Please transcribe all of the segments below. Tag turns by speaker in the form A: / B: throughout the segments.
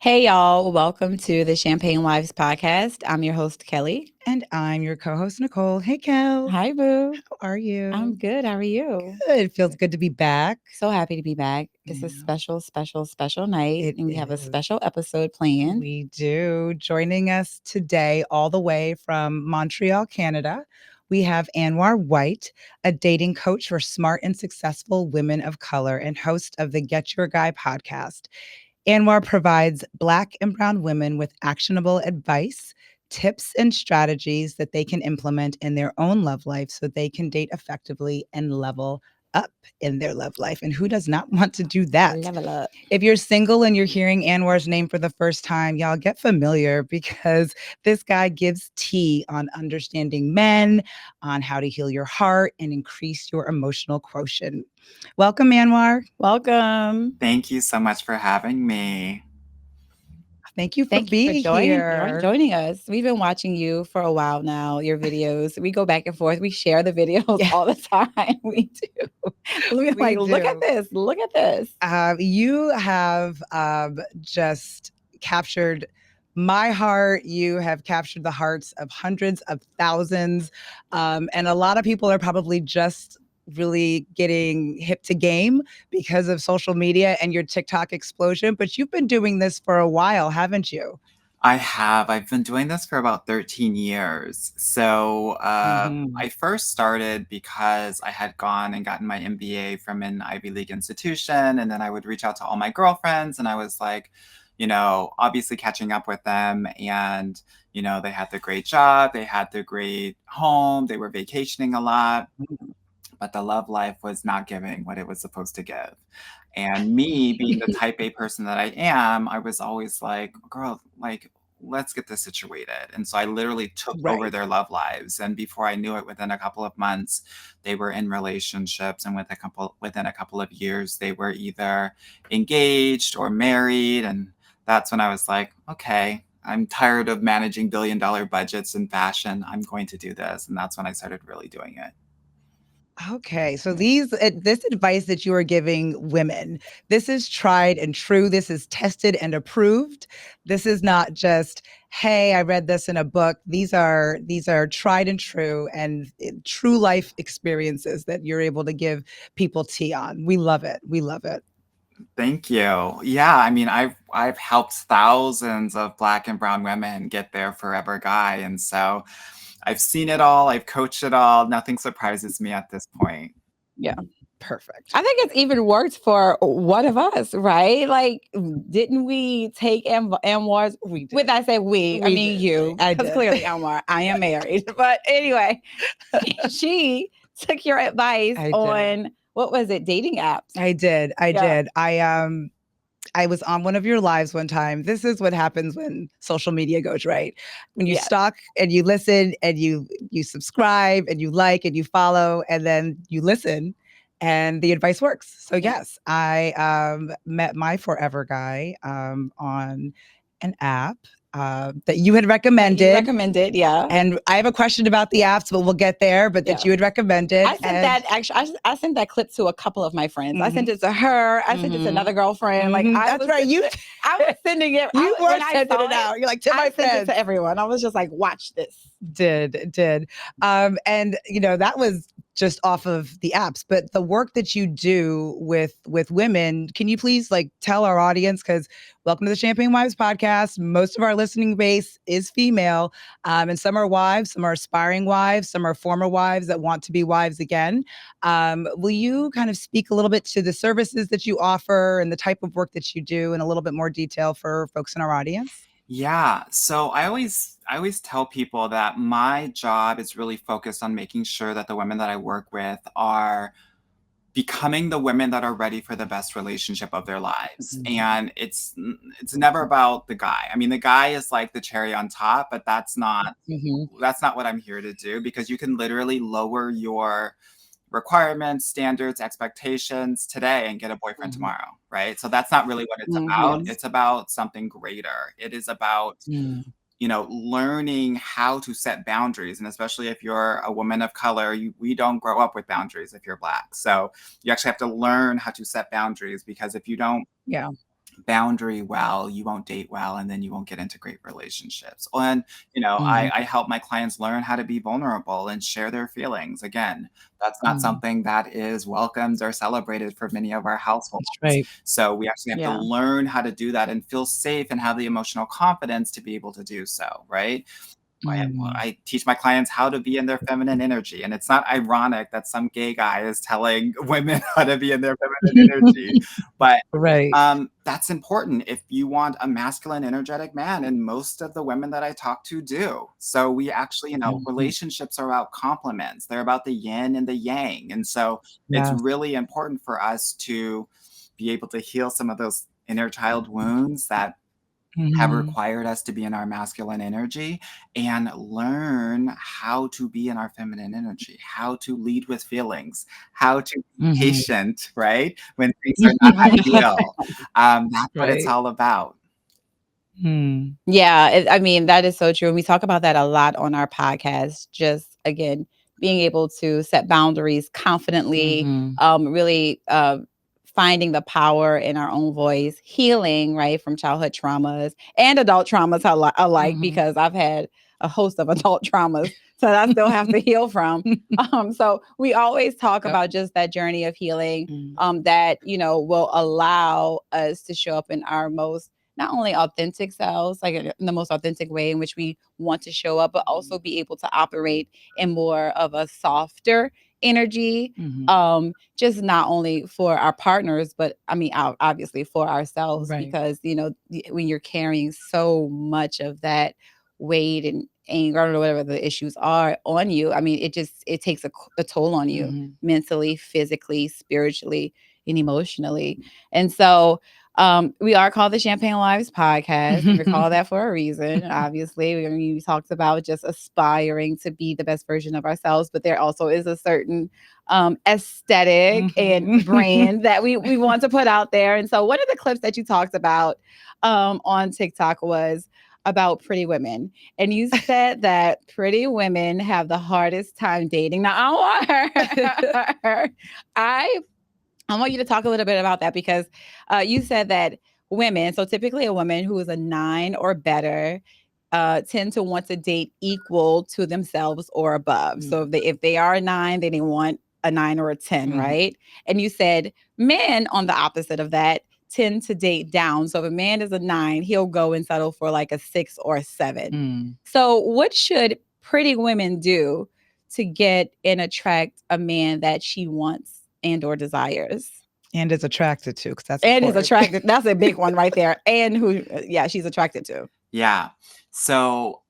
A: Hey, y'all. Welcome to the Champagne Wives podcast. I'm your host, Kelly.
B: And I'm your co-host, Nicole. Hey, Kel.
A: Hi, Boo.
B: How are you?
A: I'm good. How are you?
B: Good. It feels good to be back.
A: So happy to be back. It's a
B: Yeah,
A: special night,
B: it
A: and we have a
B: is.
A: special episode planned.
B: We do. Joining us today, all the way from Montreal, Canada, we have Anwar White, a dating coach for smart and successful women of color and host of the Get Your Guy podcast. Anwar provides Black and Brown women with actionable advice, tips, and strategies that they can implement in their own love life so they can date effectively and level up in their love life. And who does not want to do that?
A: Level up.
B: If you're single and you're hearing Anwar's name for the first time, y'all get familiar because this guy gives tea on understanding men, on how to heal your heart and increase your emotional quotient. Welcome, Anwar.
A: Welcome.
C: Thank you so much for having me.
B: Thank you for
A: Thank you for
B: being here.
A: joining us. We've been watching you for a while now, your videos. We go back and forth. We share the videos
B: Yeah.
A: all the time. We do. We're
B: We
A: like, look at
B: do.
A: this. Look at this.
B: You have just captured my heart. You have captured the hearts of hundreds of thousands. And a lot of people are probably just really getting hip to game because of social media and your TikTok explosion. But you've been doing this for a while, haven't you?
C: I have. I've been doing this for about 13 years.
B: Mhm.
C: I first started because I had gone and gotten my MBA from an Ivy League institution. And then I would reach out to all my girlfriends and I was like, obviously catching up with them. And, they had the great job, they had the great home, they were vacationing a lot, but the love life was not giving what it was supposed to give. And me being the type A person that I am, I was always like, girl, like, let's get this situated. And so I literally took over
B: Right.
C: their love lives. And before I knew it, within a couple of months, they were in relationships. And within a couple of years, they were either engaged or married. And that's when I was like, okay, I'm tired of managing billion-dollar budgets in fashion. I'm going to do this. And that's when I started really doing it.
B: Okay, so this advice that you are giving women, this is tried and true. This is tested and approved. This is not just, hey, I read this in a book. These are tried and true and true life experiences that you're able to give people tea on. We love it. We love it.
C: Thank you. Yeah, I mean, I've helped thousands of Black and brown women get their forever guy, and so I've seen it all, I've coached it all, nothing surprises me at this point.
A: Yeah.
B: Perfect.
A: I think it's even worked for one of us, right? Like, didn't we take Anwar's?
B: We did.
A: When I say we, I
B: We
A: mean
B: did.
A: you,
B: I
A: because
B: did.
A: clearly Anwar, I am married. But anyway, she took your advice
B: I did.
A: on what was it, dating apps?
B: I did. I
A: Yeah.
B: did. I was on one of your lives one time. This is what happens when social media goes right. When you
A: Yes.
B: stalk and you listen and you subscribe and you like and you follow and then you listen and the advice works. So
A: Yeah.
B: yes, I met my forever guy on an app that you had
A: That you
B: recommended.
A: recommended, yeah.
B: And I have a question about the apps, but we'll get there. But that
A: Yeah.
B: you had recommended.
A: I sent that actually. I sent that clip to a couple of my friends. I sent
B: Mhm.
A: it to her. I sent it to
B: Mhm.
A: another girlfriend. Like I
B: That's
A: was,
B: right.
A: I was sending it.
B: You were
A: When I
B: sending
A: saw
B: it out. You're like, to my
A: I sent it
B: friends.
A: to everyone. I was just like, watch this.
B: Did. And that was just off of the apps, but the work that you do with women, can you please like tell our audience, because welcome to the Champagne Wives podcast. Most of our listening base is female, and some are wives, some are aspiring wives, some are former wives that want to be wives again. Will you kind of speak a little bit to the services that you offer and the type of work that you do in a little bit more detail for folks in our audience?
C: Yeah, so I always tell people that my job is really focused on making sure that the women that I work with are becoming the women that are ready for the best relationship of their lives.
B: Mhm.
C: And it's never about the guy. I mean, the guy is like the cherry on top, but
B: Mhm.
C: that's not what I'm here to do, because you can literally lower your requirements, standards, expectations today and get a boyfriend
B: Mhm.
C: tomorrow, right? So that's not really what it's about.
A: Yes.
C: It's about something greater. It is about,
B: Mm.
C: learning how to set boundaries. And especially if you're a woman of color, we don't grow up with boundaries if you're Black. So you actually have to learn how to set boundaries, because if you don't
B: Yeah.
C: boundary well, you won't date well, and then you won't get into great relationships. And,
B: Mhm.
C: I help my clients learn how to be vulnerable and share their feelings. Again, that's not
B: Mhm.
C: something that is welcomed or celebrated for many of our households.
B: That's right.
C: So we actually have to
A: Yeah.
C: learn how to do that and feel safe and have the emotional confidence to be able to do so, right?
B: Mm.
C: I teach my clients how to be in their feminine energy. And it's not ironic that some gay guy is telling women how to be in their feminine energy. But
B: Right.
C: that's important if you want a masculine, energetic man. And most of the women that I talk to do. So we actually,
B: Mhm.
C: relationships are about complements, they're about the yin and the yang. And so it's
B: Yes.
C: really important for us to be able to heal some of those inner child wounds that have
B: Mhm.
C: required us to be in our masculine energy and learn how to be in our feminine energy, how to lead with feelings, how to be
B: Mhm.
C: patient, right? When things are not ideal. That's what it's
B: Right.
C: all about.
B: Mm.
A: Yeah, I mean, that is so true. And we talk about that a lot on our podcast. Just again, being able to set boundaries confidently,
B: Mhm.
A: really finding the power in our own voice, healing, right, from childhood traumas and adult traumas alike,
B: Mhm.
A: because I've had a host of adult traumas that I still have to heal from. So we always talk
B: Yep.
A: about just that journey of healing,
B: Mm.
A: that, will allow us to show up in our most not only authentic selves, like in the most authentic way in which we want to show up, but also be able to operate in more of a softer energy.
B: Mhm.
A: Just not only for our partners, but I mean, obviously for ourselves,
B: Right.
A: because, when you're carrying so much of that weight and anger or whatever the issues are on you, I mean, it takes a toll on you
B: Mhm.
A: mentally, physically, spiritually, and emotionally. And so, we are called the Champagne Wives podcast, and we're called that for a reason. Obviously, we talked about just aspiring to be the best version of ourselves, but there also is a certain aesthetic and
B: Mhm.
A: brand that we want to put out there. And so, one of the clips that you talked about on TikTok was about pretty women, and you said that pretty women have the hardest time dating. Now, I I want you to talk a little bit about that, because you said that women, so typically a woman who is a 9 or better, tend to want to date equal to themselves or above. So
B: Mm.
A: if they are a 9, then they want a 9 or a 10,
B: Mhm.
A: right? And you said men, on the opposite of that, tend to date down. So if a man is a 9, he'll go and settle for like a 6 or a 7.
B: Mm.
A: So what should pretty women do to get and attract a man that she wants and or desires?
B: And is attracted to, because that's
A: And is
B: important.
A: attracted. That's a big one right there. And who, yeah, she's attracted to.
C: Yeah. So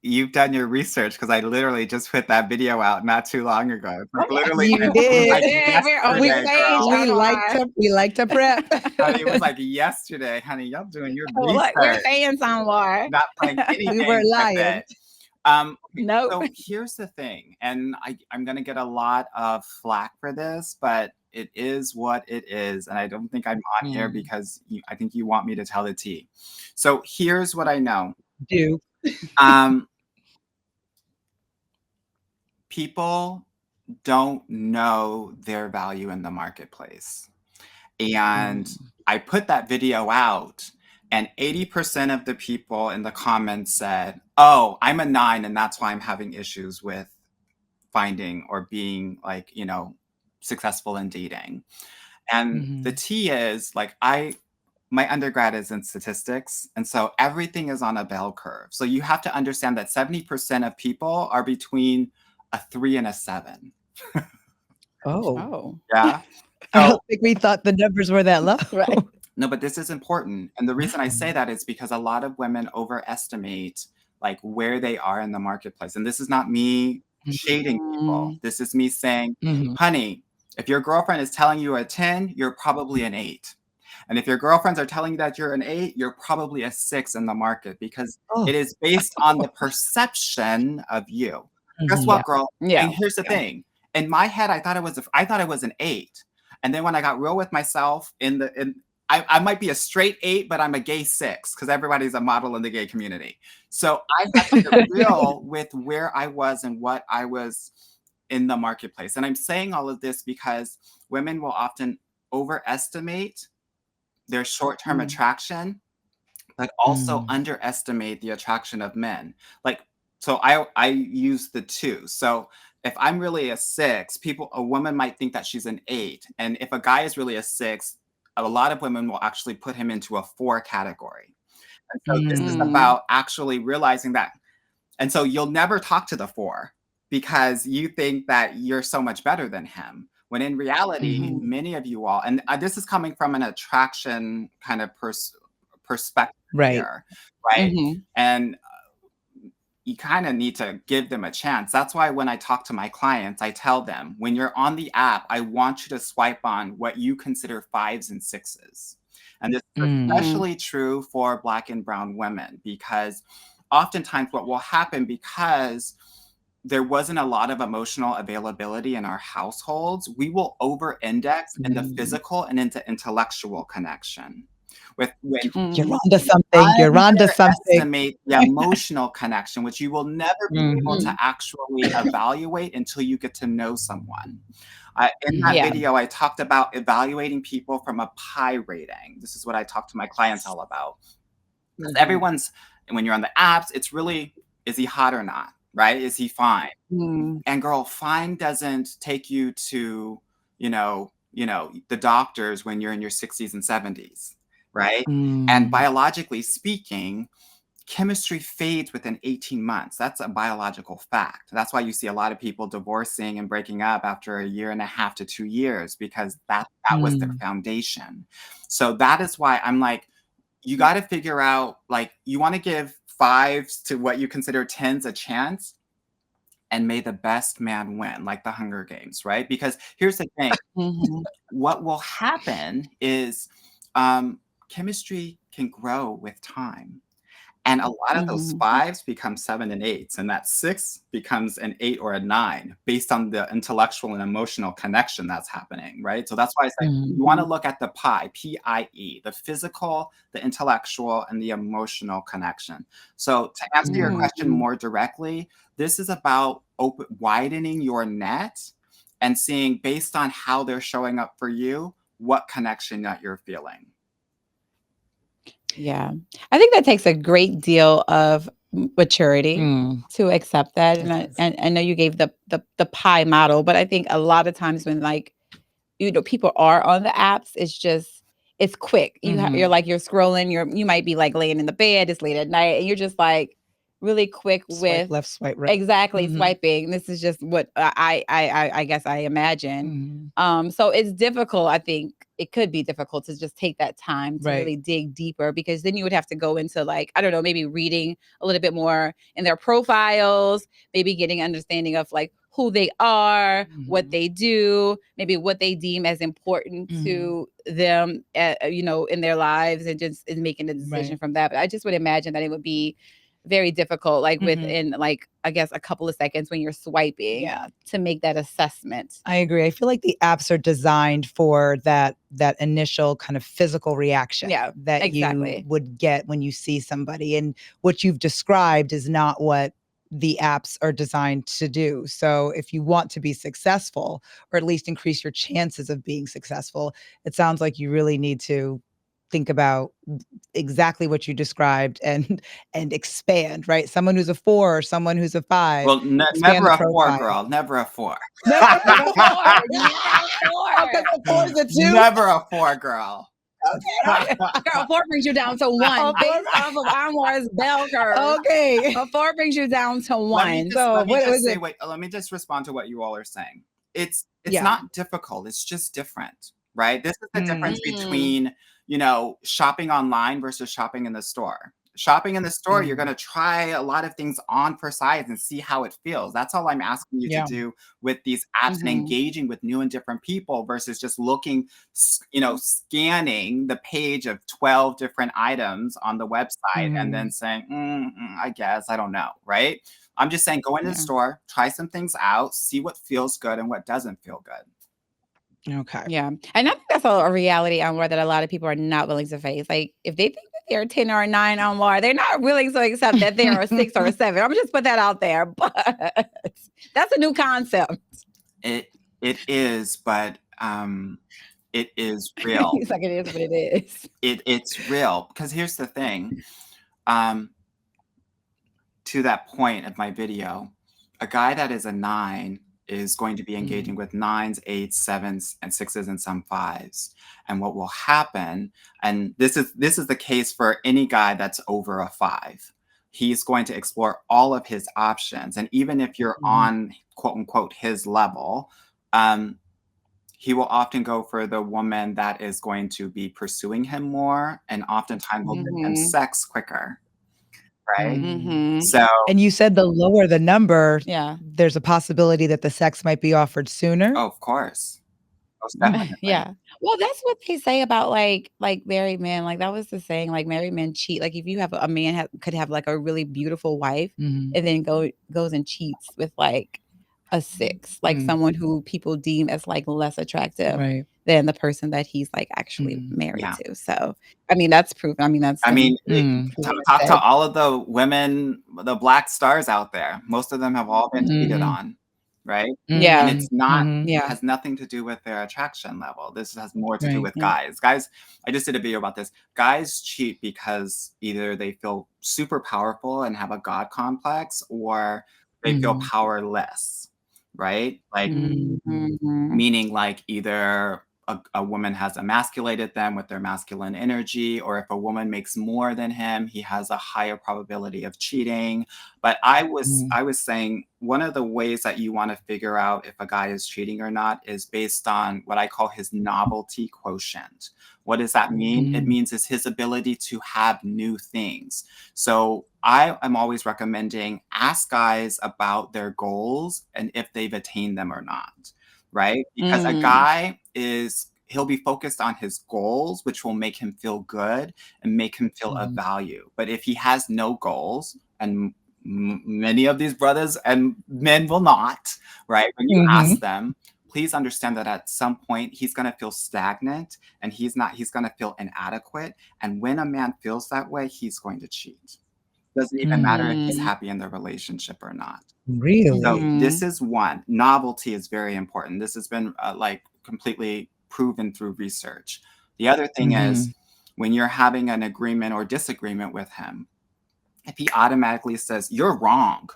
C: you've done your research because I literally just put that video out not too long ago. It's like literally,
B: You
C: it was
B: did.
C: like
A: We're on the
B: We
C: yesterday,
A: stage,
C: girl.
B: we like to prep.
C: Honey, it was like yesterday, honey. Y'all doing your
A: Look, we're
C: research,
A: fans on war.
C: not playing any
B: We weren't
C: games with
B: lying.
C: it. Okay,
A: Nope.
C: so here's the thing, and I'm gonna get a lot of flack for this, but it is what it is, and I don't think I'm on here
B: Mm.
C: because I think you want me to tell the tea. So here's what I know.
B: Do.
C: Um, People don't know their value in the marketplace. And
B: Mm.
C: I put that video out, and 80% of the people in the comments said, "Oh, I'm a 9, and that's why I'm having issues with finding or being like, successful in dating." And the
B: Mhm.
C: T is like, my undergrad is in statistics. And so everything is on a bell curve. So you have to understand that 70% of people are between a 3 and a 7.
B: Oh.
A: Oh,
C: Yeah.
B: I
C: So
B: don't think we thought the numbers were that low.
A: right.
C: no, but this is important. And the reason I say
B: Mm.
C: that is because a lot of women overestimate like where they are in the marketplace. And this is not me shading people.
A: Mm,
C: This is me saying,
B: Mhm.
C: honey, if your girlfriend is telling you a 10, you're probably an 8. And if your girlfriends are telling you that you're an 8, you're probably a 6 in the market because
B: Oh.
C: it is based on the perception of you. Guess
B: Mhm.
C: what,
B: Yeah.
C: girl?
A: yeah.
C: And here's the
B: Yeah.
C: thing. In my head, I thought it was an 8. And then when I got real with myself I might be a straight 8, but I'm a gay 6 because everybody's a model in the gay community. So I had to get real with where I was and what I was in the marketplace. And I'm saying all of this because women will often overestimate their short-term
A: Mm.
C: attraction, but also underestimate the attraction of men. Like, so I use the two. So if I'm really a 6, a woman might think that she's an 8. And if a guy is really a 6, a lot of women will actually put him into a 4 category. And so this is
A: Mm.
C: about actually realizing that. And so you'll never talk to the 4 because you think that you're so much better than him. When in reality, many of you all, and this is coming from an attraction kind of perspective
B: Right.
C: here, right?
A: Mhm.
C: And you kind of need to give them a chance. That's why when I talk to my clients, I tell them, when you're on the app, I want you to swipe on what you consider 5s and 6s. And this is especially true for Black and brown women, because oftentimes what will happen, because there wasn't a lot of emotional availability in our households, we will over index in the physical and into intellectual connection. When
B: You're
A: Mm.
B: onto something. You're onto something.
C: underestimate the emotional connection, which you will never be able to
A: Mm.
C: actually evaluate until you get to know someone. In that
A: Yeah.
C: video, I talked about evaluating people from a pie rating. This is what I talk to my clientele about. Because everyone's, when you're on the apps, it's really, is he hot or not, right? Is he fine?
A: Mm.
C: And girl, fine doesn't take you to, the doctors when you're in your 60s and 70s, right? And biologically speaking, chemistry fades within 18 months. That's a biological fact. That's why you see a lot of people divorcing and breaking up after a year and a half to 2 years, because that was their foundation. So that is why I'm like, you got to figure out, like, you want to give 5s to what you consider 10s a chance, and may the best man win, like the Hunger Games, right? Because here's the thing,
A: Mhm.
C: what will happen is chemistry can grow with time. And a lot of those
A: Mhm.
C: 5s become 7 and 8s, and that 6 becomes an 8 or a 9 based on the intellectual and emotional connection that's happening, right? So that's why I say you want to look at the PIE, P-I-E, the physical, the intellectual, and the emotional connection. So to answer your question
A: Mhm.
C: more directly, this is about widening your net and seeing, based on how they're showing up for you, what connection that you're feeling.
A: Yeah. I think that takes a great deal of maturity to accept that. And I know you gave the pie model, but I think a lot of times when, like, people are on the apps, it's quick. You're like, you're scrolling, you might be like laying in the bed, it's late at night, and you're just like really quick
B: Swipe
A: with
B: left, swipe right.
A: exactly swiping. This is just what I guess I imagine. So it's difficult. I think it could be difficult to just take that time to really dig deeper, because then you would have to go into, like, I don't know, maybe reading a little bit more in their profiles, maybe getting understanding of like who they are, what they do, maybe what they deem as important to them, in their lives, and just in making a decision from that. But I just would imagine that it would be very difficult, like within, like, I guess a couple of seconds when you're swiping, to make that assessment.
B: I agree. I feel like the apps are designed for that initial kind of physical reaction that
A: exactly.
B: you would get when you see somebody. And what you've described is not what the apps are designed to do. So if you want to be successful, or at least increase your chances of being successful, it sounds like you really need to think about exactly what you described and expand, right? Someone who's a 4 or someone who's a 5,
C: Well,
B: expand
C: never
B: the
C: a 4,
B: profile.
C: girl. Never a 4.
B: Never a 4.
A: Never a 4.
B: Oh, 'cause a 4 is a 2?
C: Never a 4, girl.
B: Okay.
A: Girl, 4 brings you down to 1 based off of Anwar's bell curve.
B: Okay.
A: A 4 brings you down to 1.
C: Let me just
B: it?
C: say, wait, let me just respond to what you all are saying. It's
A: Yeah.
C: not difficult. It's just different, right? This is the difference
A: Mm.
C: between, shopping online versus shopping in the store. Shopping in the store, you're going to try a lot of things on for size and see how it feels. That's all I'm asking you to do with these apps, and engaging with new and different people versus just looking, scanning the page of 12 different items on the website and then saying, I guess, I don't know, right? I'm just saying, go into the store, try some things out, see what feels good and what doesn't feel good.
B: Okay.
A: Yeah. And I think that's a reality, Anwar, that a lot of people are not willing to face. Like, if they think that they're a 10 or a 9, Anwar, they're not willing to accept that they're a 6 or a 7. I'm just put that out there. But that's a new concept.
C: It is, but It is real.
A: He's like, it is what it is.
C: It's real. Because here's the thing. Um, to that point of my video, a guy that is a 9 is going to be engaging with 9s, 8s, 7s, and 6s, and some 5s. And what will happen, and this is the case for any guy that's over a 5, he's going to explore all of his options. And even if you're on quote unquote his level, he will often go for the woman that is going to be pursuing him more, and oftentimes will give him sex quicker. Right?
A: Mm-hmm.
C: So,
B: And you said the lower the number,
A: Yeah.
B: there's a possibility that the sex might be offered sooner.
C: oh, of course. Most definitely.
A: Yeah. Well, that's what they say about like married men. Like that was the saying. Like married men cheat. Like if you have a man could have like a really beautiful wife
B: Mhm.
A: and then goes and cheats with like a 6, like someone who people deem as like less attractive
B: Right.
A: than the person that he's like actually married
C: Yeah.
A: to. So I mean that's proven. I mean that's
C: I mean,
A: proven
C: talk to
A: said.
C: all of the women, the black stars out there. Most of them have all been cheated on, right?
A: Yeah.
C: And it's not
A: Yeah.
C: has nothing to do with their attraction level. This has more to do
B: Right.
C: with
A: Yeah.
C: guys. Guys, I just did a video about this. Guys cheat because either they feel super powerful and have a god complex, or they feel powerless, right? Like
A: Mhm.
C: meaning like either a woman has emasculated them with their masculine energy, or if a woman makes more than him, he has a higher probability of cheating. But I was saying one of the ways that you want to figure out if a guy is cheating or not is based on what I call his novelty quotient. What does that mean? It means it's his ability to have new things. So I am always recommending ask guys about their goals and if they've attained them or not, right? Because a guy he'll be focused on his goals, which will make him feel good and make him feel of value. But if he has no goals, and many of these brothers and men will not, right? When you ask them, please understand that at some point he's going to feel stagnant and he's going to feel inadequate. And when a man feels that way, he's going to cheat. Doesn't even matter if he's happy in the relationship or not.
B: Really?
C: So this is one. Novelty is very important. This has been like completely proven through research. The other thing is when you're having an agreement or disagreement with him, if he automatically says you're wrong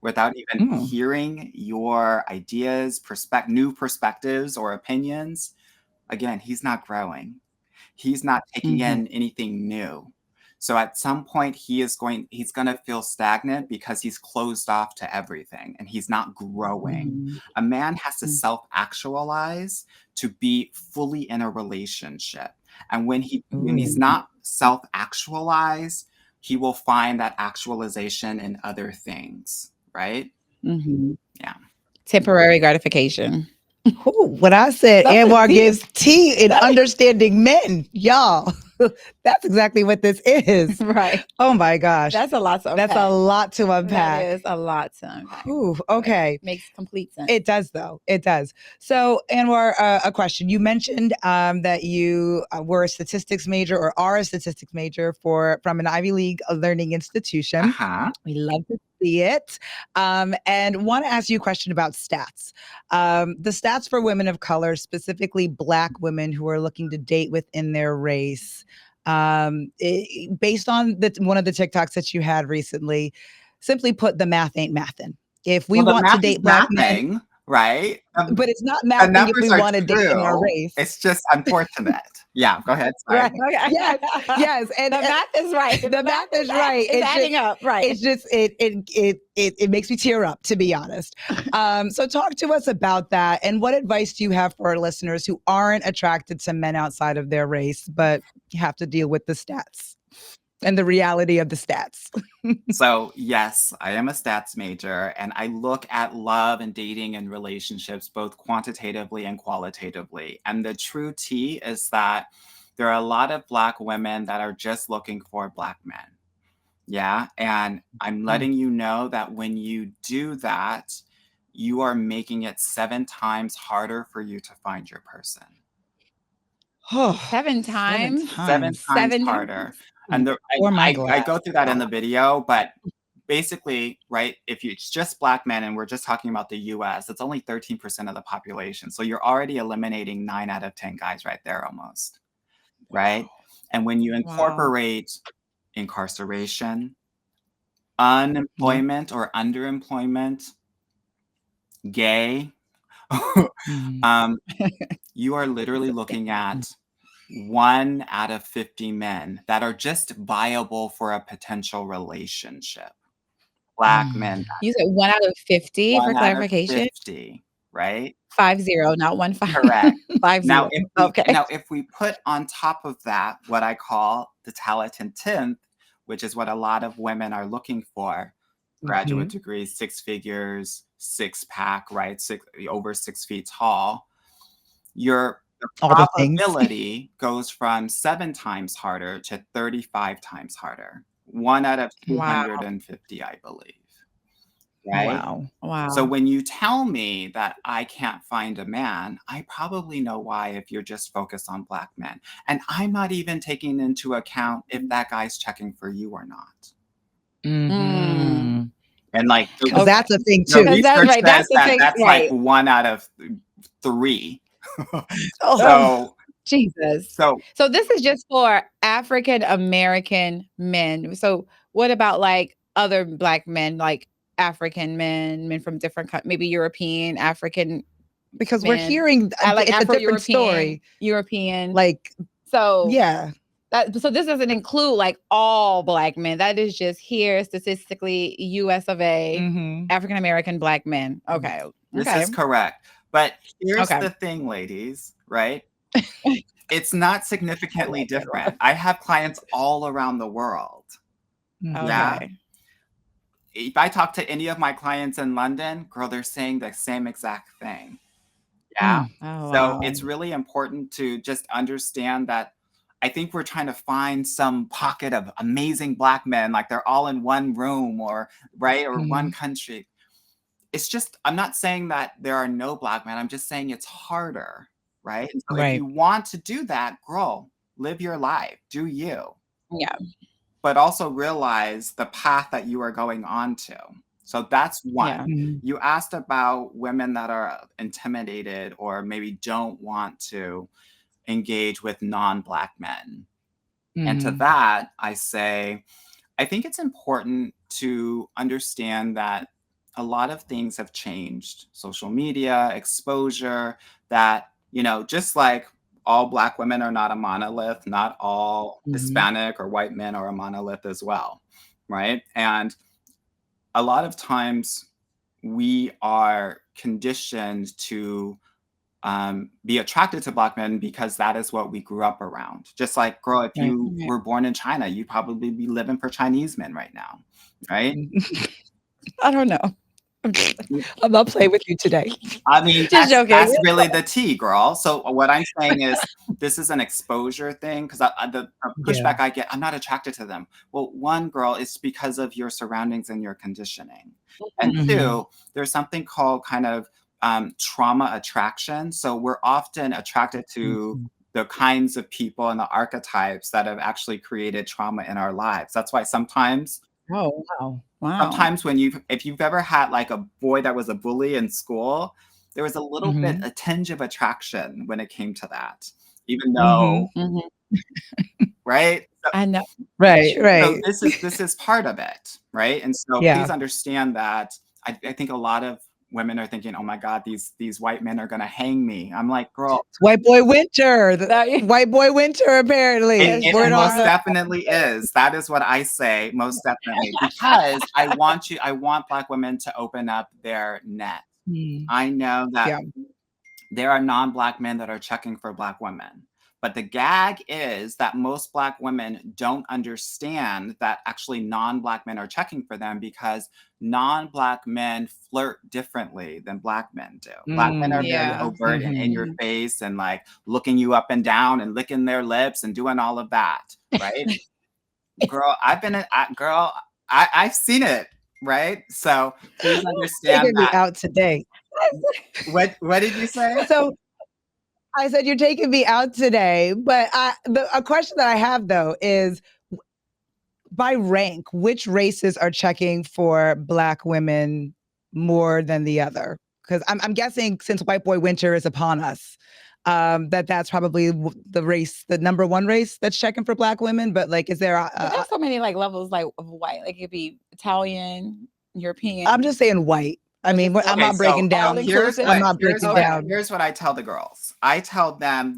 C: without even hearing your ideas, new perspectives or opinions, again, he's not growing. He's not taking in anything new. So at some point he's going to feel stagnant because he's closed off to everything and he's not growing. A man has to self-actualize to be fully in a relationship. And when he's not self-actualized, he will find that actualization in other things, right? Yeah.
A: Temporary gratification.
B: What I said, Anwar gives tea in understanding men, y'all. That's exactly what this is.
A: Right.
B: Oh my gosh.
A: That's a lot to unpack.
B: That's a lot to unpack.
A: That is a lot to unpack.
B: Ooh, okay.
A: Makes complete sense.
B: It does, though. It does. So, Anwar, a question. You mentioned that you were a statistics major or are a statistics major from an Ivy League learning institution. We love to see it. And want to ask you a question about stats. The stats for women of color, specifically Black women who are looking to date within their race, based on one of the TikToks that you had recently, simply put, the math ain't mathin'. If we want to date Black men,
C: right?
B: But it's not mathing if we want to date in our race.
C: It's just unfortunate. Yeah, go ahead. Sorry.
B: Right. Okay. Yes. And
A: the math is right.
B: The math is right.
A: It's adding up. Right.
B: It's just it makes me tear up, to be honest. So talk to us about that, and what advice do you have for our listeners who aren't attracted to men outside of their race, but have to deal with the stats and the reality of the stats?
C: So yes, I am a stats major, and I look at love and dating and relationships both quantitatively and qualitatively. And the true tea is that there are a lot of Black women that are just looking for Black men. Yeah. And I'm letting you know that when you do that, you are making it 7 times harder for you to find your person.
A: 7 times?
C: 7 times harder. And I go through that in the video, but basically, right, if it's just Black men and we're just talking about the US, it's only 13% of the population. So you're already eliminating 9 out of 10 guys right there almost, right? And when you
A: Wow.
C: incorporate incarceration,
B: Yeah.
C: unemployment or underemployment, gay,
B: Mhm.
C: you are literally looking at 1 out of 50 men that are just viable for a potential relationship. Black men,
A: You said 1 out of 50 for
C: 1 out of
A: clarification?
C: 50, right?
A: 50, not 1 5.
C: Correct.
A: 50. Okay.
C: Now if we put on top of that what I call the talented 10th, which is what a lot of women are looking for, graduate
B: Mhm.
C: degrees, 6 figures, six-pack, right? Over 6 feet tall. The
B: All the things.
C: probability goes from 7 times harder to 35 times harder. 1 out of
A: Wow.
C: 250, I believe. Right?
B: Wow.
C: So
A: Wow.
C: when you tell me that I can't find a man, I probably know why if you're just focused on Black men. And I'm not even taking into account if that guy's checking for you or not.
A: Mm.
B: Mhm.
C: And like
B: Because
A: Okay.
B: that's a thing
C: the
B: too.
A: 'Cause that's
C: research
A: right, that's
C: says
A: the
C: that
A: thing,
C: that's like
A: right.
C: 1 out of 3.
B: Oh,
A: Oh,
C: So
A: Jesus.
C: so
A: So this is just for African American men. So what about, like, other Black men, like African men, men from different maybe European, African
B: because we're
A: men,
B: hearing
A: like
B: it's a different
A: Afro-European,
B: story.
A: European.
B: Like,
A: So
B: yeah.
A: so this doesn't include, like, all Black men. That is just here statistically US of A,
B: Mhm.
A: African American Black men. Okay.
C: this
A: Okay.
C: is correct. But here's
A: Okay.
C: the thing, ladies, right? It's not
A: I
C: significantly
A: love that, Laura.
C: different. I have clients all around the world.
B: Mhm.
C: Yeah.
A: Okay.
C: If I talk to any of my clients in London, girl, they're saying the same exact thing. Yeah.
B: Mm.
A: Oh,
C: So
A: wow.
C: it's really important to just understand that I think we're trying to find some pocket of amazing Black men, like they're all in one room or right or one
B: Mhm.
C: country. It's just, I'm not saying that there are no Black men. I'm just saying it's harder, right? And so if
B: Right.
C: you want to do that, girl, live your life, do you,
A: Yeah.
C: but also realize the path that you are going on to. So that's one.
A: Yeah.
B: Mhm.
C: You asked about women that are intimidated or maybe don't want to engage with non-Black men. And to
B: Mhm.
C: that, I say, I think it's important to understand that a lot of things have changed. Social media, exposure, that, just like all Black women are not a monolith, not all
B: Mhm.
C: Hispanic or white men are a monolith as well, right? And a lot of times we are conditioned to be attracted to Black men because that is what we grew up around. Just like, girl, if
B: Right.
C: you
A: Right.
C: were born in China, you'd probably be living for Chinese men right now, right?
A: I don't know. I'm
B: I'm not playing with you today.
C: I mean,
A: just joking.
C: that's really the tea, girl. So what I'm saying is, this is an exposure thing because the
B: Yeah.
C: pushback I get, I'm not attracted to them. Well, one, girl, it's because of your surroundings and your conditioning, and
A: Mhm.
B: Mhm.
C: two, there's something called kind of trauma attraction. So we're often attracted to
B: Mhm.
C: the kinds of people and the archetypes that have actually created trauma in our lives. That's why
A: Oh, wow. Wow.
C: sometimes if you've ever had like a boy that was a bully in school, there was a little bit
B: Mhm.
C: a tinge of attraction when it came to that, even
B: Mhm.
C: though,
A: Mhm.
C: right?
A: I know.
B: Right,
C: So
B: right.
C: this is part of it, right? And so
B: Yeah.
C: please understand that I think a lot of women are thinking, oh my God, these white men are gonna hang me. I'm like, girl,
B: It's white boy winter. The
A: That
B: white boy winter apparently.
C: it
B: Word on
C: most
B: the
C: definitely is. That is what I say, most definitely, because I want Black women to open up their net.
B: Mm.
C: I know that
B: Yeah.
C: there are non-Black men that are checking for Black women. But the gag is that most Black women don't understand that actually non-Black men are checking for them because non-Black men flirt differently than Black men do. Black men are
B: Mm.
C: very
A: Yeah.
C: overt and in your
B: Mhm.
A: Mhm.
C: face and like looking you up and down and licking their lips and doing all of that, right? Girl, I've seen it, right? So please understand
B: Taking me
C: that.
B: out today.
C: What did you say?
B: So I said, "You're taking me out today," but a question that I have though is by rank, which races are checking for Black women more than the other? Because I'm guessing since White Boy Winter is upon us, that's probably the number one race that's checking for Black women. But like, is there?
A: But there's so many like levels like of white. Like it could be Italian, European.
B: I'm just saying white. I mean, I'm not breaking down. I'm not breaking down.
C: Here's what I tell the girls. I tell them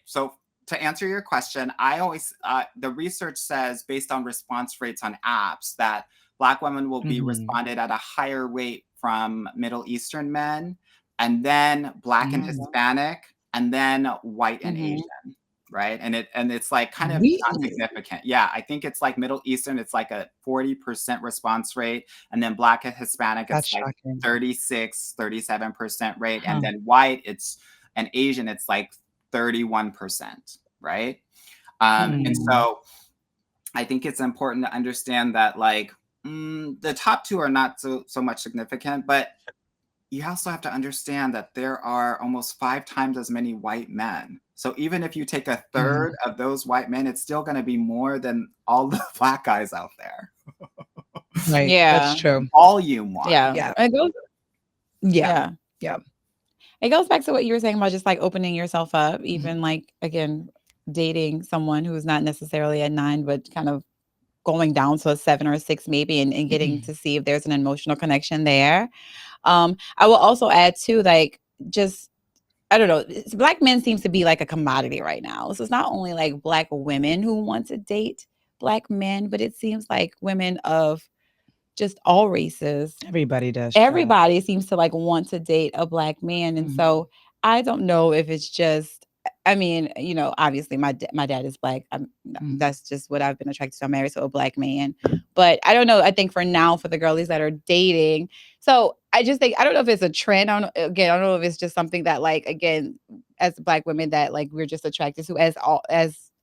C: so to answer your question, I always the research says based on response rates on apps that Black women will be responded at a higher rate from Middle Eastern men, and then Black and Hispanic, and then white and Asian. Right. And it's like kind of not significant. Yeah. I think it's like Middle Eastern, it's like a 40% response rate. And then Black and Hispanic, it's like 36, 37% rate. And then white, and Asian, it's like 31%. Right. And so I think it's important to understand that like the top two are not so much significant, but you also have to understand that there are almost 5 times as many white men. So even if you take a third of those white men, it's still going to be more than all the Black guys out there.
B: Right. Yeah. That's true.
C: Volume wise.
A: Yeah. It goes, yeah. It goes back to what you were saying about just like opening yourself up, even like, again, dating someone who is not necessarily a 9, but kind of going down to a 7 or a 6 maybe, and getting to see if there's an emotional connection there. I will also add too, like, just, I don't know, Black men seems to be like a commodity right now. So it's not only like Black women who want to date Black men, but it seems like women of just all races.
B: Everybody does.
A: Everybody seems to like want to date a Black man. And so I don't know if it's just, I mean, you know, obviously my dad is Black. That's just what I've been attracted to. I'm married to a Black man. But I don't know. I think for now, for the girlies that are dating, so I just think, I don't know if it's a trend. I don't know if it's just something that like, again, as Black women that like we're just attracted to as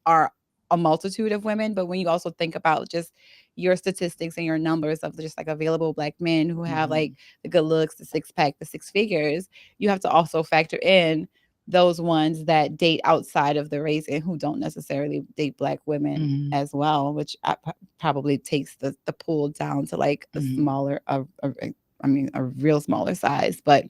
A: are a multitude of women. But when you also think about just your statistics and your numbers of just like available Black men who have like the good looks, the 6-pack, the 6 figures, you have to also factor in those ones that date outside of the race and who don't necessarily date Black women as well, which probably takes the pool down to like a smaller, a real smaller size. But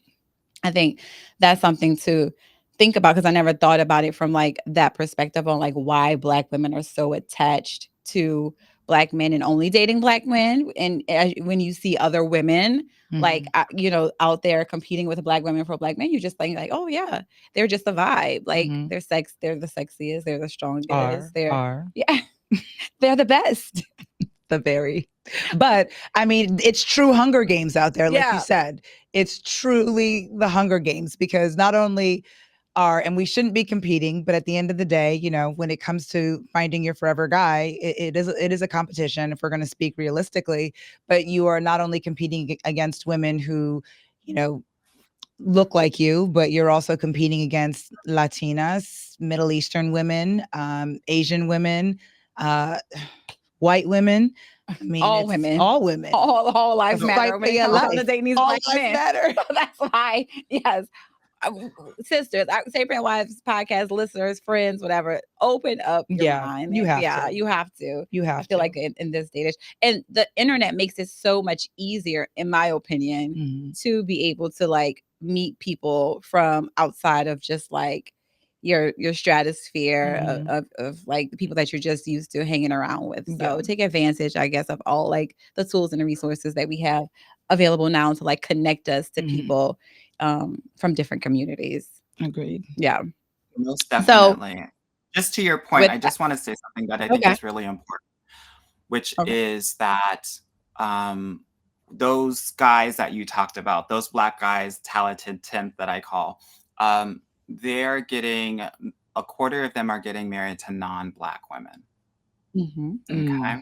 A: I think that's something to think about, because I never thought about it from like that perspective on like why Black women are so attached to Black men and only dating Black men. And when you see other women like, you know, out there competing with Black women for Black men, you just think like, oh yeah, they're just a vibe. Like they're the sexiest, they're the strongest, yeah, they're the best.
B: But I mean, it's true Hunger Games out there, like you said. It's truly the Hunger Games, because not only and we shouldn't be competing, but at the end of the day, you know, when it comes to finding your forever guy, it is a competition, if we're going to speak realistically. But you are not only competing against women who, you know, look like you, but you're also competing against Latinas, Middle Eastern women, Asian women, white women. I mean, all women,
A: all lives matter. When it comes to dating these Black men,
B: matter.
A: That's why, yes. Sisters, Sacred Wives podcast listeners, friends, whatever, open up your mind.
B: You have to.
A: You have to. I feel like in this day, and the internet makes it so much easier, in my opinion, to be able to like meet people from outside of just like your stratosphere of like the people that you're just used to hanging around with. So take advantage, I guess, of all like the tools and the resources that we have available now to like connect us to people from different communities.
B: Agreed.
A: Yeah.
C: Most definitely. So, just to your point, I just want to say something that I think is really important, which is that those guys that you talked about, those Black guys, talented 10th that I call, they're getting, a quarter of them are getting married to non-Black women. Okay.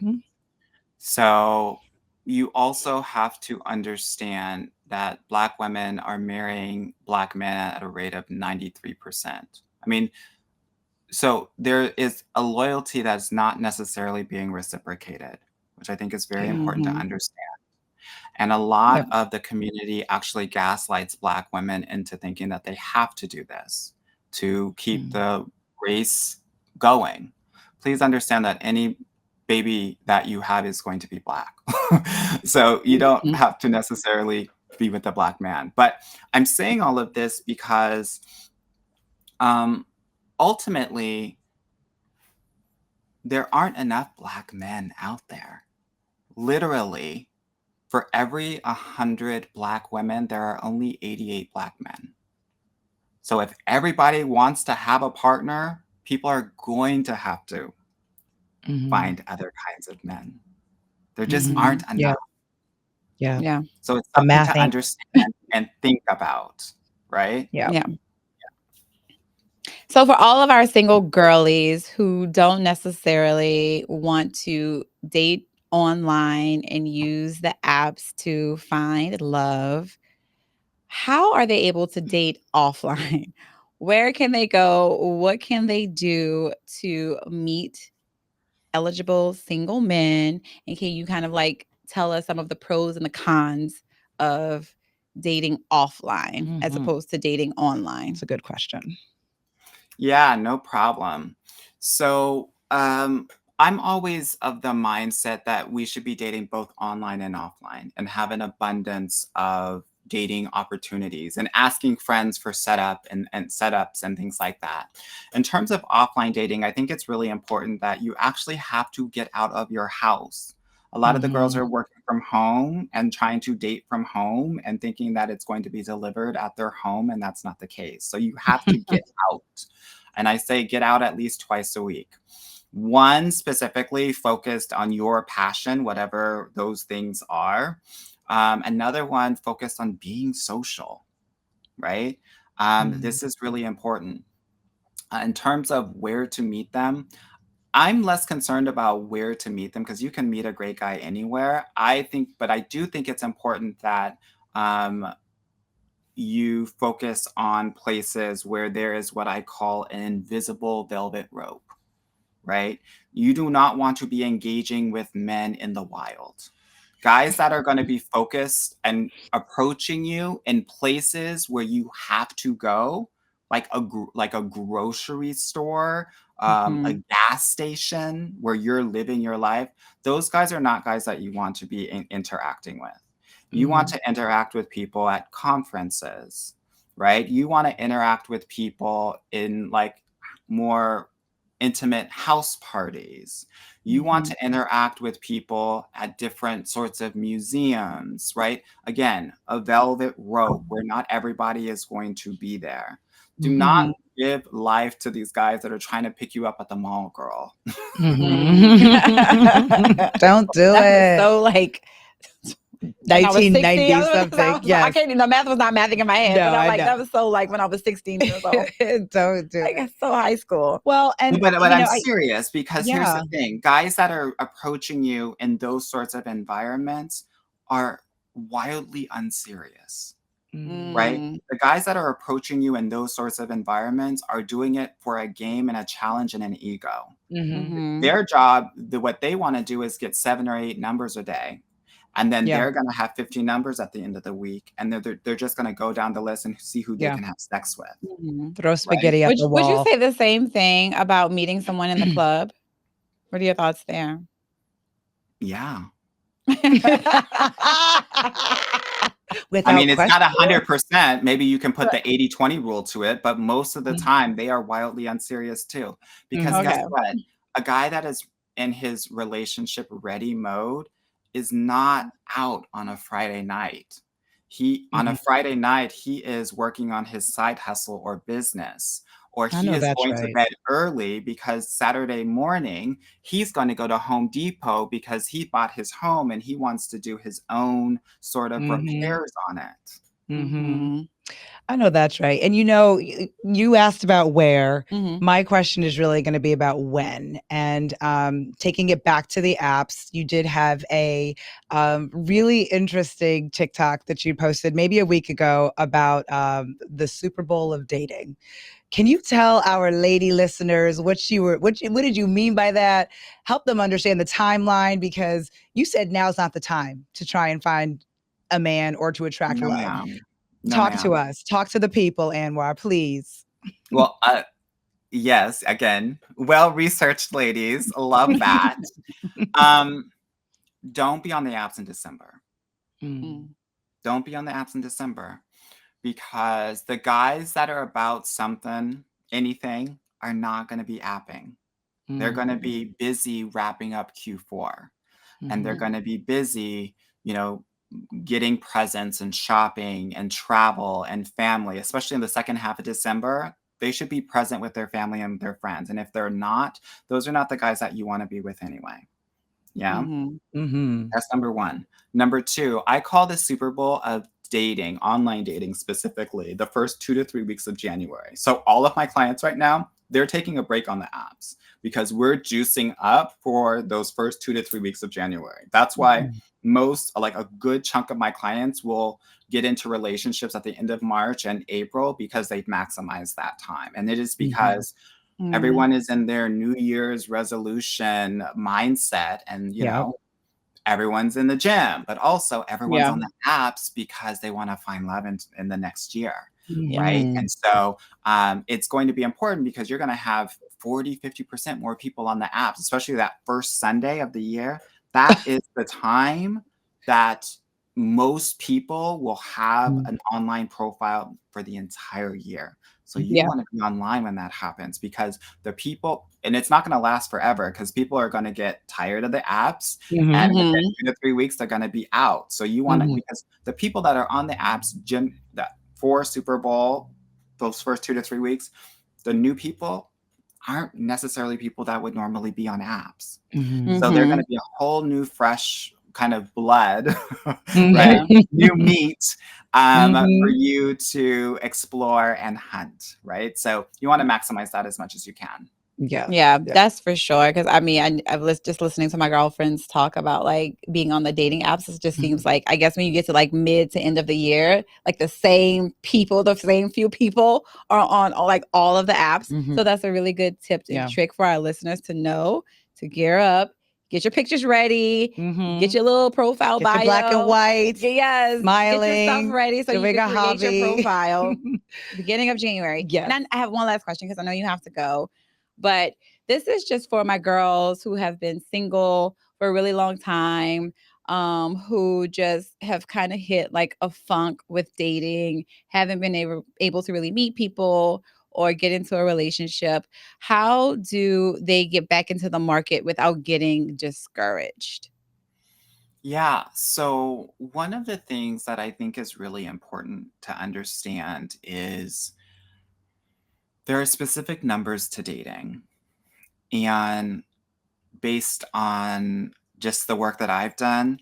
C: So you also have to understand that Black women are marrying Black men at a rate of 93%. I mean, so there is a loyalty that's not necessarily being reciprocated, which I think is very important to understand. And a lot of the community actually gaslights Black women into thinking that they have to do this to keep the race going. Please understand that any baby that you have is going to be black. So you don't
A: Mhm.
C: have to necessarily be with a black man. But I'm saying all of this because um, ultimately, there aren't enough black men out there. Literally, for every 100 black women, there are only 88 black men. So if everybody wants to have a partner, people are going to have to
B: Mhm.
C: find other kinds of men. There just
B: Mhm.
C: aren't
A: Mhm.
B: Yeah.
C: enough.
B: Yeah.
A: Yeah.
C: So it's
B: The
C: something
B: math
C: to
B: ain't.
C: understand and think about, right?
B: Yeah.
A: Yeah. So for all of our single girlies who don't necessarily want to date online and use the apps to find love, how are they able to date offline? Where can they go? What can they do to meet eligible single men? And can you kind of like tell us some of the pros and the cons of dating offline as
B: Mhm.
A: opposed to dating online?
B: It's a good question.
C: Yeah, no problem. So, I'm always of the mindset that we should be dating both online and offline and have an abundance of dating opportunities and asking friends for and setups and things like that. In terms of offline dating, I think it's really important that you actually have to get out of your house. A lot of the girls
B: Mhm.
C: are working from home and trying to date from home and thinking that it's going to be delivered at their home, and that's not the case. So you have to get out. And I say get out at least twice a week. One specifically focused on your passion, whatever those things are. Another one focused on being social, right?
B: Mhm.
C: This is really important. In terms of where to meet them, I'm less concerned about where to meet them because you can meet a great guy anywhere. But I do think it's important that um, you focus on places where there is what I call an invisible velvet rope, right? You do not want to be engaging with men in the wild. Guys that are going to be focused and approaching you in places where you have to go, like a grocery store, a
A: Mhm.
C: gas station where you're living your life. Those guys are not guys that you want to be interacting with. You want
B: Mhm.
C: to interact with people at conferences, right? You want to interact with people in like more intimate house parties. You want
A: Mhm.
C: to interact with people at different sorts of museums, right? Again, a velvet rope where not everybody is going to be there. Do not
B: Mhm.
C: give life to these guys that are trying to pick you up at the mall, girl.
A: Mm.
B: Mhm. Don't do
A: That was
B: it.
A: so like when I was 16,
B: 1990 something.
A: I
B: Yes.
A: can't even, the math was not mathing in my head,
B: No,
A: but I'm
B: I
A: like,
B: know.
A: that was so like when I was 16 years old.
B: Don't do
A: Like
B: it.
A: it's so high school.
B: Well, and
C: But I'm
B: I
C: serious because here's
B: yeah.
C: the thing. Guys that are approaching you in those sorts of environments are wildly unserious.
B: Mhm.
C: Right?
A: Mm.
C: The guys that are approaching you in those sorts of environments are doing it for a game and a challenge and an ego.
B: Mhm.
A: Mhm.
C: Their job, what they want to do is get 7 or 8 numbers a day. And then
B: Yeah.
C: they're going to have 50 numbers at the end of the week. And they're just going to go down the list and see who they
B: Yeah.
C: can have sex with.
A: Mhm.
B: Throw
C: Right?
B: spaghetti at the
A: Would you
B: wall.
A: say the same thing about meeting someone in the club? What are your thoughts there?
C: Yeah. I
B: Without
C: mean, it's
B: question.
C: not 100%. Maybe you can put
A: Right.
C: the 80-20 rule to it, but most of the
B: Mm.
C: time they are wildly unserious too. Because
B: Mhm.
C: guess
A: Okay.
C: what? A guy that is in his relationship ready mode is not out on a Friday night. On a
B: Mhm.
C: Friday night, he is working on his side hustle or business, or
B: I
C: he
B: know
C: is
B: that's
C: going to
B: right.
C: bed early because Saturday morning he's going to go to Home Depot because he bought his home and he wants to do his own sort of
B: Mhm.
C: repairs on it.
B: Mhm.
A: Mhm.
B: I know that's right. And you asked about where.
A: Mhm.
B: My question is really going to be about when. And taking it back to the apps, you did have a really interesting TikTok that you posted maybe a week ago about the Super Bowl of dating. Can you tell our lady listeners what did you mean by that? Help them understand the timeline because you said now's not the time to try and find a man or to attract
C: No,
B: love.
C: ma'am. No,
B: Talk to
C: ma'am.
B: us. Talk to the people, Anwar, please.
C: Well, Yes, again, well-researched ladies. Love that. Um, don't be on the apps in December.
B: Mm,
A: Mm,
C: Don't be on the apps in December because the guys that are about something, anything, are not going to be apping. They're
B: mm,
C: going to be busy wrapping up Q4 and they're
B: mhm,
C: going to be busy, you know, getting presents and shopping and travel and family, especially in the second half of December. They should be present with their family and their friends. And if they're not, those are not the guys that you want to be with anyway. Yeah.
A: mhm,
B: mhm,
C: That's number one. Number two, I call the Super Bowl of dating, online dating specifically, the first 2 to 3 weeks of January. So all of my clients right now, they're taking a break on the apps because we're juicing up for those first 2 to 3 weeks of January. That's why
B: mhm,
C: most, like a good chunk of my clients will get into relationships at the end of March and April because they've maximized that time. And it is
B: mhm.
C: because
A: mm,
C: everyone is in their New Year's resolution mindset and,
B: Yep.
C: everyone's in the gym, but also everyone's
A: yeah,
C: on the apps because they want to find love in the next year,
A: yeah,
C: right?
B: Mhm,
C: And so it's going to be important because you're going to have 40-50% more people on the apps, especially that first Sunday of the year. That is the time that most people will have
B: mm,
C: an online profile for the entire year. So you
A: yeah,
C: want to be online when that happens because the people, and it's not going to last forever because people are going to get tired of the apps and
B: mhm,
C: within
A: mhm,
C: 2 to 3 weeks, they're going to be out. So you want to,
B: mhm,
C: because the people that are on the apps, Jim, that for Super Bowl, those first 2 to 3 weeks, the new people aren't necessarily people that would normally be on apps.
B: mhm,
C: So they're going
A: mhm,
C: to be a whole new, fresh kind of blood, right?
A: yeah,
C: New meat for
B: mhm.
C: you to explore and hunt, right? So you want to maximize that as much as you can.
B: Yes.
A: yeah,
B: Yeah.
A: that's for sure. Because I mean, I've just listening to my girlfriends talk about like being on the dating apps. It just seems
B: Mhm,
A: like I guess when you get to like mid to end of the year, like the same people, the same few people are on like all of the apps.
B: mhm.
A: So that's a really good tip and
B: Yeah.
A: trick for our listeners to know to gear up, get your pictures ready, get
B: Mhm.
A: your little profile
B: Get your black and
A: bio.
B: white,
A: Yes, get your stuff
B: smiling,
A: ready so you
B: doing
A: can
B: a
A: create your
B: hobby.
A: profile beginning of January. And
B: Yes.
A: I have one last question because I know you have to go. But this is just for my girls who have been single for a really long time, who just have kind of hit like a funk with dating, haven't been able to really meet people or get into a relationship. How do they get back into the market without getting discouraged?
C: Yeah. So, one of the things that I think is really important to understand is there are specific numbers to dating. And based on just the work that I've done,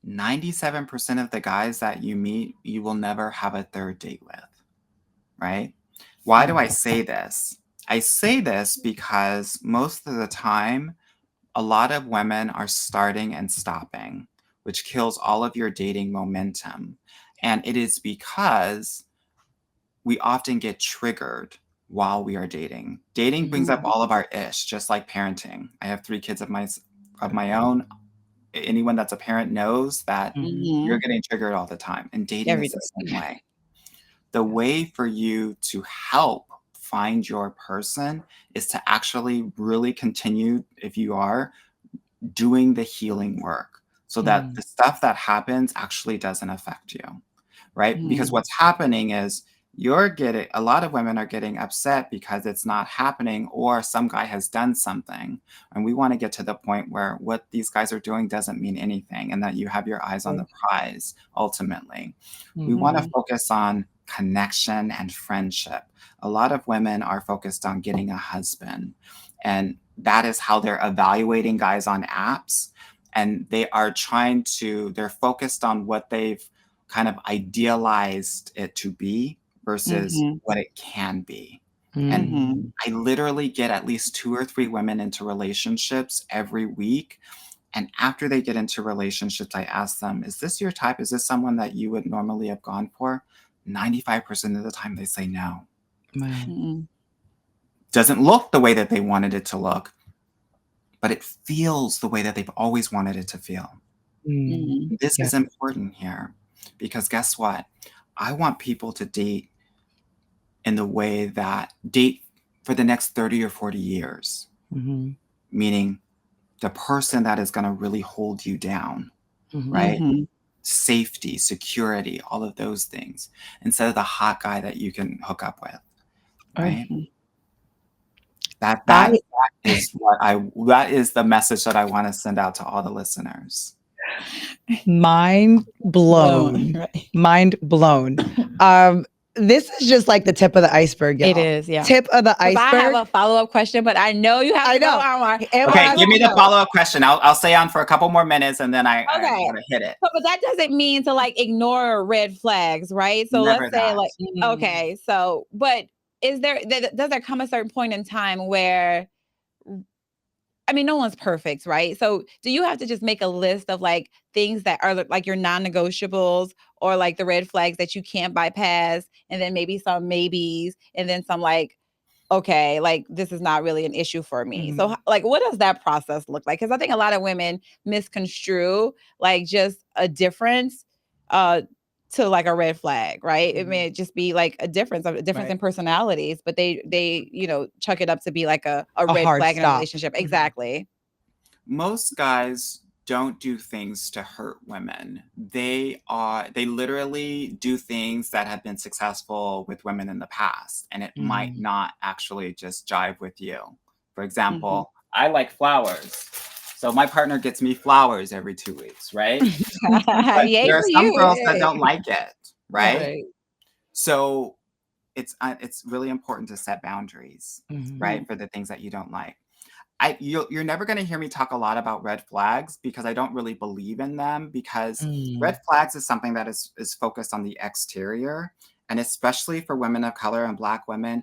C: 97% of the guys that you meet, you will never have a third date with, right? Why do I say this? I say this because most of the time, a lot of women are starting and stopping, which kills all of your dating momentum. And it is because we often get triggered while we are dating. Dating brings up
B: Mhm,
C: all of our ish, just like parenting. I have 3 kids of my own. Anyone that's a parent knows that
B: mhm,
C: you're
A: Mhm.
C: getting triggered all the time, and dating
A: Every
C: is the
A: day.
C: same way. The
B: yes.
C: way for you to help find your person is to actually really continue, if you are, doing the healing work so that
B: Mm,
C: the stuff that happens actually doesn't affect you, right? Because
A: Mhm.
C: what's happening is a lot of women are getting upset because it's not happening or some guy has done something. And we want to get to the point where what these guys are doing doesn't mean anything and that you have your eyes on
B: yeah.
C: the prize ultimately. We
B: Mhm,
C: want to
A: Mhm.
C: focus on connection and friendship. A lot of women are focused on getting a husband, and that is how they're evaluating guys on apps. And they're focused on what they've kind of idealized it to be versus
A: Mhm.
C: what it can be. And
A: Mhm.
B: mhm,
C: I literally get at least 2 or 3 women into relationships every week. And after they get into relationships, I ask them, is this your type? Is this someone that you would normally have gone for? 95% of the time, they say no.
B: wow.
A: Mhm.
C: Doesn't look the way that they wanted it to look, but it feels the way that they've always wanted it to feel.
B: Mm,
A: Mhm.
C: This
B: yeah.
C: is important here because guess what? I want people to date in the way that date for the next 30 or 40 years.
B: Mm-hmm.
C: Meaning the person that is going to really hold you down,
B: Mm-hmm.
C: right?
A: Mm-hmm.
C: Safety, security, all of those things, instead of the hot guy that you can hook up with, right?
A: Mhm.
C: That is the message that I want to send out to all the listeners.
B: Mind blown.
A: Right.
B: Mind blown. This is just like the tip of the iceberg, y'all.
A: It is, yeah.
B: Tip of the
A: 'Cause I have
B: iceberg.
A: a follow-up question, but I know you have
B: I
A: to go,
B: know.
A: Anwar.
B: Anwar
C: Okay,
B: has
C: give me
B: to
C: the
B: go.
C: follow-up question. I'll stay on for a couple more minutes and then I
A: Okay.
C: gotta hit it.
A: But that doesn't mean to like ignore red flags, right? So
C: Never
A: let's say
C: that.
A: like, okay, so, but is there, does there come a certain point in time where, I mean, no one's perfect, right? So do you have to just make a list of like things that are like your non-negotiables or like the red flags that you can't bypass, and then maybe some maybes, and then some like, okay, like this is not really an issue for me. So like, what does that process look like? Because I think a lot of women misconstrue like just a difference to like a red flag, right? It may just be like a difference
B: Right.
A: in personalities, but they chuck it up to be like a red
B: hard
A: flag in a
B: stop.
A: relationship. Exactly.
C: Most guys don't do things to hurt women. They literally do things that have been successful with women in the past, and it might not actually just jive with you. For example, I like flowers. So my partner gets me flowers every 2 weeks, right? But
A: Yay
C: there are
A: for
C: some
A: you.
C: girls that
A: Yay.
C: don't like it, right?
A: Right.
C: So it's really important to set boundaries,
B: Mhm.
C: right, for the things that you don't like. You're never going to hear me talk a lot about red flags because I don't really believe in them, because red flags is something that is focused on the exterior, and especially for women of color and Black women,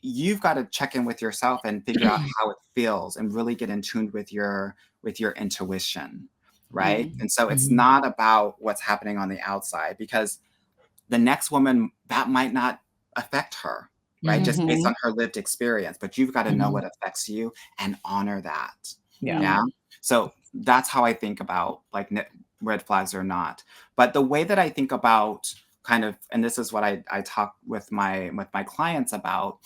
C: you've got to check in with yourself and figure out how it feels and really get in tune with your intuition, right?
A: Mhm.
C: And so it's
B: Mhm.
C: not about what's happening on the outside, because the next woman, that might not affect her, right? Just based
A: Mhm.
C: on her lived experience. But you've got to know
B: Mhm.
C: what affects you and honor that.
B: Yeah.
C: Yeah. So that's how I think about like red flags or not. But the way that I think about kind of, and this is what I talk with my clients about,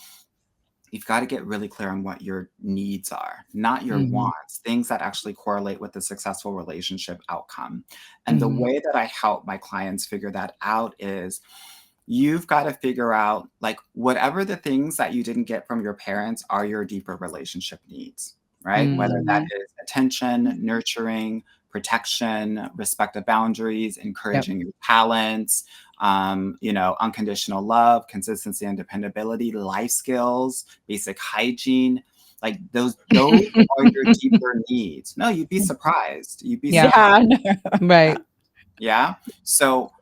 C: you've got to get really clear on what your needs are, not your
B: Mhm.
C: wants, things that actually correlate with the successful relationship outcome. And the way that I help my clients figure that out is, you've got to figure out like whatever the things that you didn't get from your parents are your deeper relationship needs, right? Whether that is attention, nurturing, protection, respect of boundaries, encouraging your talents, unconditional love, consistency and dependability, life skills, basic hygiene. Like those are your deeper needs. No, you'd be surprised. You'd be
B: Yeah.
C: surprised.
A: Yeah.
B: Right.
C: Yeah. So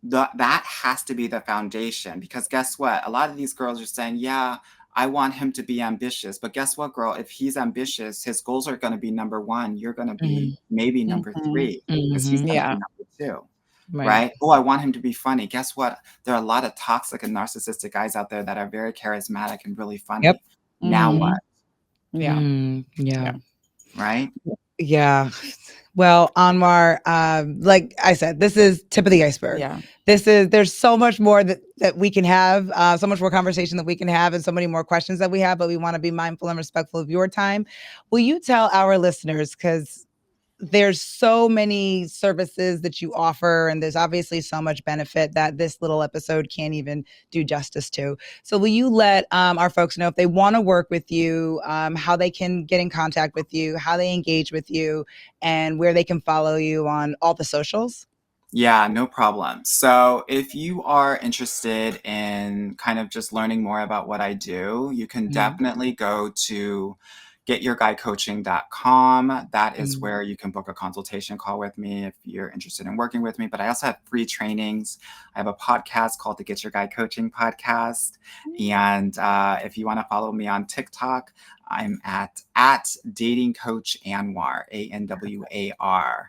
C: that has to be the foundation, because guess what? A lot of these girls are saying, yeah, I want him to be ambitious. But guess what, girl? If he's ambitious, his goals are going to be number one. You're going to be maybe number three, because he's going to be
A: Yeah.
C: number two.
B: Right.
C: Right? Oh, I want him to be funny. Guess what? There are a lot of toxic and narcissistic guys out there that are very charismatic and really funny.
B: Yep.
C: Now what?
A: Yeah.
B: Yeah.
C: Right?
B: Yeah. Well, Anwar, like I said, this is tip of the iceberg.
A: Yeah.
B: There's so much more that we can have, so much more conversation that we can have, and so many more questions that we have, but we want to be mindful and respectful of your time. Will you tell our listeners, because there's so many services that you offer, and there's obviously so much benefit that this little episode can't even do justice to. So will you let our folks know, if they want to work with you, how they can get in contact with you, how they engage with you, and where they can follow you on all the socials?
C: Yeah, no problem. So if you are interested in kind of just learning more about what I do, you can definitely go to getyourguycoaching.com. That is where you can book a consultation call with me if you're interested in working with me. But I also have free trainings. I have a podcast called the Get Your Guy Coaching Podcast. And if you want to follow me on TikTok, I'm at Dating Coach Anwar, ANWAR.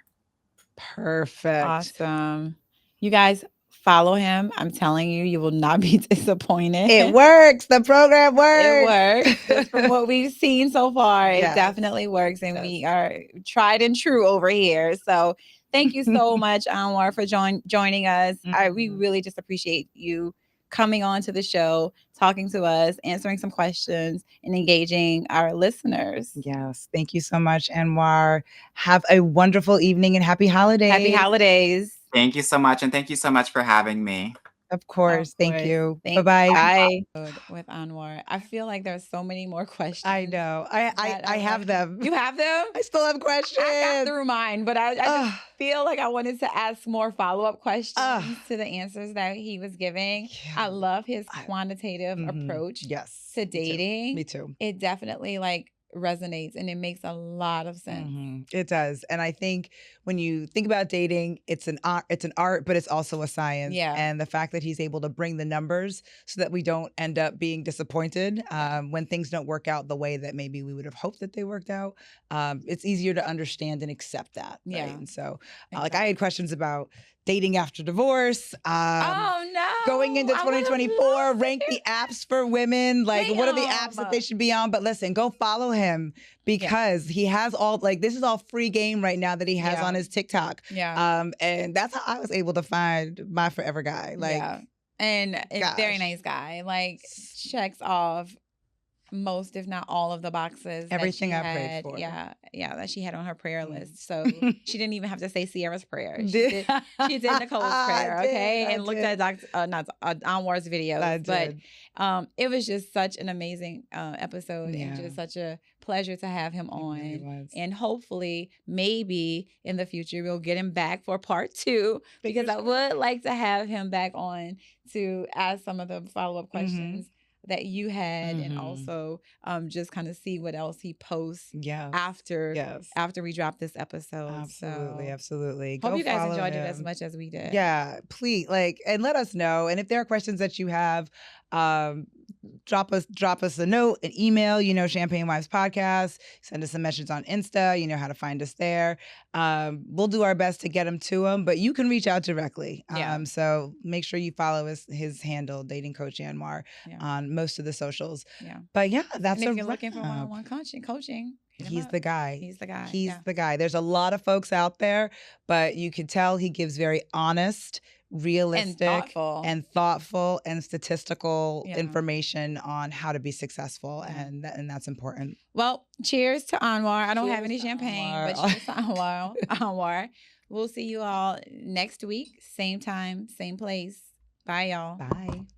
B: Perfect.
A: Awesome. You guys follow him. I'm telling you, you will not be disappointed.
B: It works. The program works.
A: It works. Just from what we've seen so far,
B: Yes.
A: it definitely works. And
B: Yes.
A: we are tried and true over here. So thank you so much, Anwar, for joining us. We really just appreciate you coming on to the show, talking to us, answering some questions, and engaging our listeners.
B: Yes. Thank you so much, Anwar. Have a wonderful evening and happy holidays.
A: Happy holidays.
C: Thank you so much. And thank you so much for having me.
B: Of course. Thank you.
A: Thank
B: Bye-bye.
A: Bye. With Anwar. I feel like there's so many more questions.
B: I know. I have them.
A: You have them?
B: I still have questions.
A: I got through mine, but I just feel like I wanted to ask more follow-up questions to the answers that he was giving.
B: Yeah.
A: I love his quantitative approach to dating.
B: Me too.
A: It definitely resonates and it makes a lot of sense.
B: It does. And I think when you think about dating, it's an art, but it's also a science.
A: Yeah.
B: And the fact that he's able to bring the numbers so that we don't end up being disappointed when things don't work out the way that maybe we would have hoped that they worked out. It's easier to understand and accept that. Right?
A: Yeah.
B: And so like I had questions about dating after divorce.
A: Oh no.
B: Going into 2024, rank the apps for women. Like, what are the apps that they should be on? But listen, go follow him because he has all, this is all free game right now that he has on his TikTok.
A: Yeah.
B: And that's how I was able to find my forever guy.
A: And a very nice guy. Checks off most, if not all, of the boxes.
B: Everything I prayed for.
A: Yeah, that she had on her prayer list. So she didn't even have to say Sierra's prayer. She did Nicole's prayer, okay? And looked at Anwar's videos. But it was just such an amazing episode and just such a pleasure to have him on.
B: Really
A: and hopefully, maybe in the future, we'll get him back for part 2 because I would like to have him back on to ask some of the follow-up questions that you had and also just kind of see what else he posts after we drop this episode.
B: Absolutely.
A: Hope you guys enjoyed it as much as we did.
B: Yeah, please and let us know. And if there are questions that you have, drop us a note, an email, Champagne Wives Podcast, send us a message on Insta, you know how to find us there. We'll do our best to get them to him, but you can reach out directly. So make sure you follow his handle, Dating Coach Anwar, on most of the socials. But that's
A: and if you're looking for one-on-one coaching,
B: he's the guy.
A: He's the guy.
B: He's the guy. There's a lot of folks out there, but you can tell he gives very honest, realistic and thoughtful and statistical information on how to be successful, and that's important.
A: Well, cheers to Anwar. I don't have any champagne, but cheers to Anwar. We'll see you all next week, same time, same place. Bye, y'all.
B: Bye.